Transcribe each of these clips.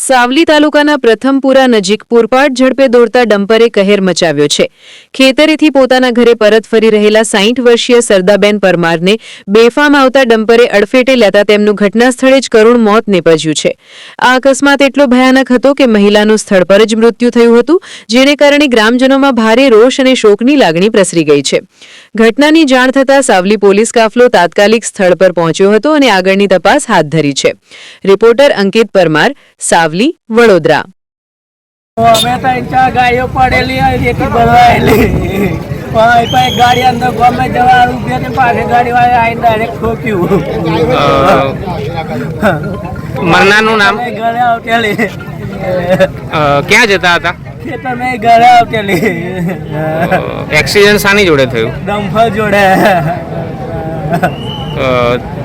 સાવલી તાલુકાના પ્રથમપુરા નજીક પૂરપાટ ઝડપે દોડતા ડમ્પરે કહેર મચાવ્યો છે. ખેતરેથી પોતાના ઘરે પરત ફરી રહેલા 60 વર્ષીય સરદાબેન પરમારને બેફામ આવતા ડમ્પરે અડફેટે લેતા તેમનું ઘટના સ્થળે જ કરુણ મોત નીપજ્યું છે. આ અકસ્માત એટલો ભયાનક હતો કે મહિલાનું સ્થળ પર જ મૃત્યુ થયું હતું, જેને કારણે ગ્રામજનોમાં ભારે રોષ અને શોકની લાગણી પ્રસરી ગઈ છે. ઘટનાની જાણ થતાં સાવલી પોલીસ કાફલો તાત્કાલિક સ્થળ પર પહોંચ્યો હતો અને આગળની તપાસ હાથ ધરી છે. રિપોર્ટર અંકિત પરમાર, સાવલી, વડોદરા. અમે તો ચાર ગાડીઓ પડેલી રેતી ભરવાયેલી ગાડી અંદર ગમે જવા રૂપિયા ને પાછળ ગાડી વાળા આવીને ડાયરેક્ટ ઠોક્યું. મરનારનું નામ? ઘરે આવતેલી. ક્યાં જતા હતા? ખેતર મેં ઘરે આવતેલી. એક્સિડન્ટ શાની જોડે થયું? ડમ્પર જોડે.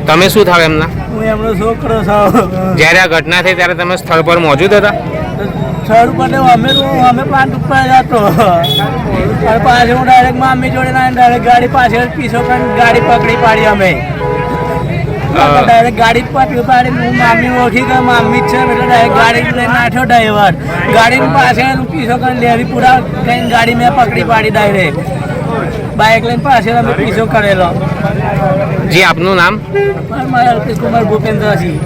તમે શું થાવ એમના? હું એમનો છોકરો છું. જ્યારે આ ઘટના થઈ ત્યારે તમે સ્થળ પર મોજૂદ હતા? સ્થળ પર અમે પ્લાન્ટ ઉપર જતો પાછળ હું ડાયરેક્ટ મામી જોડે ડાયરેક્ટ ગાડી પાછળ પીછો કરીને ગાડી પકડી પાડી. અમે ડાયરેક્ટ ગાડી પકડી પાડી. હું મામી ઓળખી ગયો, મામી જ છે એટલે ડાયરેક્ટ ગાડી લઈને નાખ્યો ડ્રાઈવર. ગાડીની પાછળ પીછો કરીને લેરી પૂરા કઈ ગાડી મેં પકડી પાડી ડાયરેક્ટ. બાઇક લઈને પાછળ અમે પીછો કરેલો. જી, આપનું નામ? મારા અલ્પેશ કુમાર ભૂપેન્દ્રસિંહ.